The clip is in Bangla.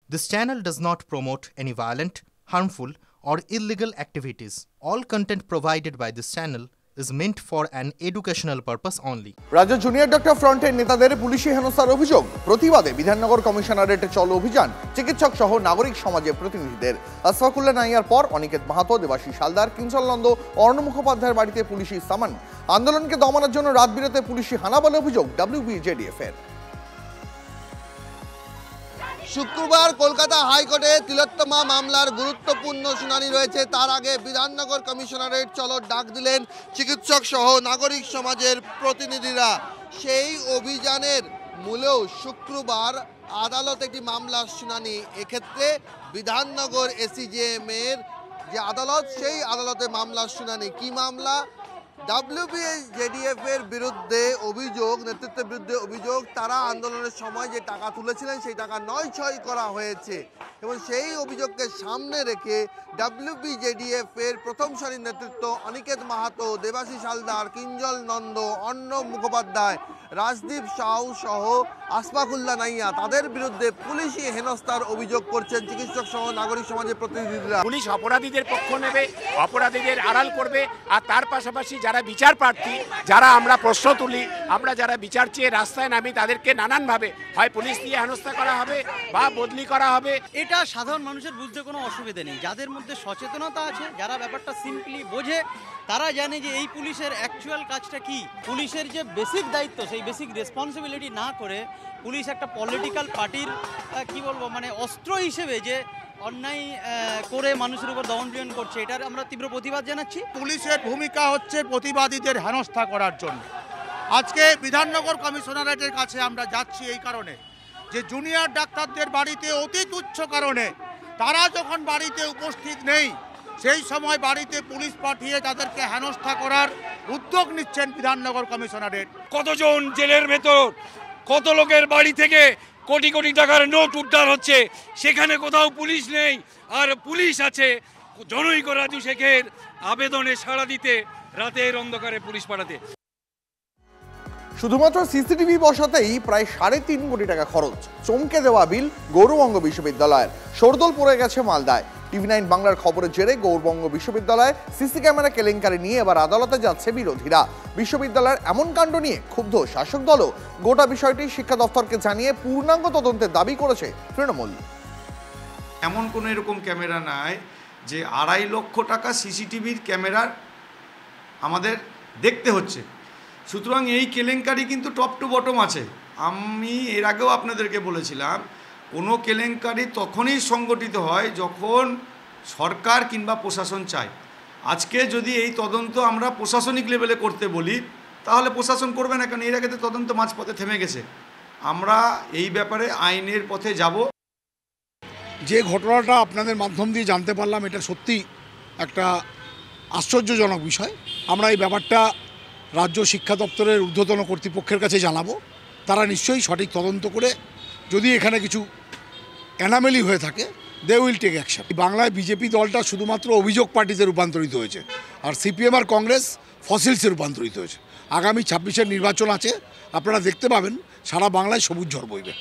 This channel does not promote any violent, harmful, or illegal activities. All content provided by this channel is meant for an educational purpose only. রাজ্য জুনিয়র ডক্টর ফ্রন্টের নেতাদের পুলিশি হেনস্থার অভিযোগ প্রতিবাদে বিধাননগর কমিশনারেটে চলো অভিযান চিকিৎসক সহ নাগরিক সমাজের প্রতিনিধিদের। আশফাকুল্লাহ নাইয়ার পর অনিকেত মাহাতো, দেবাশিস হালদার, কিঞ্জল নন্দ, অর্ণ মুখোপাধ্যায়ের বাড়িতে পুলিশি সামান। আন্দোলনকে দমানোর জন্য রাত বিরেতে পুলিশি হানা বলে অভিযোগ WBJDF এর। শুক্রবার কলকাতা হাইকোর্টে তিলোত্তমা মামলার গুরুত্বপূর্ণ শুনানি রয়েছে। তার আগে বিধাননগর কমিশনারেট চলো ডাক দিলেন চিকিৎসক সহ নাগরিক সমাজের প্রতিনিধিরা। সেই অভিযানের মূলেও শুক্রবার আদালত একটি মামলার শুনানি। এক্ষেত্রে বিধাননগর SCJM এর যে আদালত, সেই আদালতে মামলার শুনানি। কি মামলা? WBJDF এর বিরুদ্ধে অভিযোগ, নেতৃত্বের বিরুদ্ধে অভিযোগ, তারা আন্দোলনের সময় যে টাকা তুলেছিলেন সেই টাকা নয়-ছয় করা হয়েছে এবং সেই অভিযোগকে সামনে রেখে WBJDF এর প্রথম সারির নেতৃত্ব অনিকেত মাহাতো, দেবাশিস হালদার, কিঞ্জল নন্দ, অর্ণ মুখোপাধ্যায়, রাজদীপ সাউ সহ আশফাকুল্লাহ নাইয়া, তাদের বিরুদ্ধে পুলিশি হেনস্থার অভিযোগ করছেন চিকিৎসক সহ নাগরিক সমাজের প্রতিনিধিরা। পুলিশ অপরাধীদের পক্ষ নেবে, অপরাধীদের আড়াল করবে, আর তার পাশাপাশি যারা বিচার প্রার্থী, যারা আমরা প্রশ্ন তুলি, আমরা যারা বিচার চেয়ে রাস্তায় নামি, তাদেরকে নানানভাবে হয় পুলিশ দিয়ে হেনস্থা করা হবে বা বদলি করা হবে। এটা সাধারণ মানুষের বুঝতে কোনো অসুবিধা নেই। যাদের মধ্যে সচেতনতা আছে, যারা ব্যাপারটা সিম্পলি বোঝে, তারা জানে যে এই পুলিশের অ্যাকচুয়াল কাজটা কি। পুলিশের যে বেসিক দায়িত্ব, সেই বেসিক রেসপন্সিবিলিটি না করে পুলিশ একটা পলিটিক্যাল পার্টির কি বলবো মানে অস্ত্র হিসেবে যে অন্যায় করে মানুষের উপর দমন পীড়ন করছে, এটার আমরা তীব্র প্রতিবাদ জানাচ্ছি। পুলিশের ভূমিকা হচ্ছে প্রতিবাদীদের হেনস্থা করার জন্য। আজকে বিধাননগর কমিশনারেটের কাছে আমরা যাচ্ছি এই কারণে যে জুনিয়র ডাক্তারদের বাড়িতে অতি তুচ্ছ কারণে তারা যখন বাড়িতে উপস্থিত নেই, সেই সময় বাড়িতে পুলিশ পাঠিয়ে তাদেরকে হেনস্থা করার উদ্যোগ নিচ্ছেন বিধাননগর কমিশনারেট। কতজন জেলের ভেতর, কত লোকের বাড়ি থেকে কোটি কোটি টাকার নোট উদ্ধার হচ্ছে, সেখানে কোথাও পুলিশ নেই। আর পুলিশ আছে জনৈক রাজু শেখের আবেদনে সাড়া দিতে, রাতের অন্ধকারে পুলিশ পাঠাতে। শুধুমাত্র CCTV বসাতেই প্রায় 3.5 কোটি টাকা খরচ। চমকে দেওয়া বিল গৌরবঙ্গ বিশ্ববিদ্যালয়ের। শোরদোল পড়ে গেছে মালদায়। TV9 বাংলার খবরের জেরে গৌরবঙ্গ বিশ্ববিদ্যালয়ে সিসি ক্যামেরা কেলেঙ্কারি নিয়ে এবার আদালতে যাচ্ছে বিরোধীরা। বিশ্ববিদ্যালয়ের এমন কাণ্ড নিয়ে ক্ষুব্ধ শাসক দলও গোটা বিষয়টি শিক্ষা দপ্তরকে জানিয়ে পূর্ণাঙ্গ তদন্তের দাবি করেছে তৃণমূল। এমন কোনো এরকম ক্যামেরা নাই যে 2.5 লক্ষ টাকা CCTVর ক্যামেরার আমাদের দেখতে হচ্ছে। সুতরাং এই কেলেঙ্কারি কিন্তু টপ টু বটম আছে। আমি এর আগেও আপনাদেরকে বলেছিলাম, কোনো কেলেঙ্কারি তখনই সংগঠিত হয় যখন সরকার কিংবা প্রশাসন চায়। আজকে যদি এই তদন্ত আমরা প্রশাসনিক লেভেলে করতে বলি, তাহলে প্রশাসন করবে না, কারণ এর আগে তো তদন্ত মাঝপথে থেমে গেছে। আমরা এই ব্যাপারে আইনের পথে যাব। যে ঘটনাটা আপনাদের মাধ্যম দিয়ে জানতে পারলাম, এটা সত্যি একটা আশ্চর্যজনক বিষয়। আমরা এই ব্যাপারটা রাজ্য শিক্ষা দপ্তরের ঊর্ধ্বতন কর্তৃপক্ষের কাছে জানাবো। তারা নিশ্চয়ই সঠিক তদন্ত করে যদি এখানে কিছু অ্যানামেলি হয়ে থাকে, দে উইল টেক অ্যাকশন। বাংলায় বিজেপি দলটা শুধুমাত্র অভিযোগ পার্টিতে রূপান্তরিত হয়েছে, আর CPM আর কংগ্রেস ফসিলসে রূপান্তরিত হয়েছে। আগামী 26-এর নির্বাচন আছে, আপনারা দেখতে পাবেন সারা বাংলায় সবুজ ঝড় বইবে।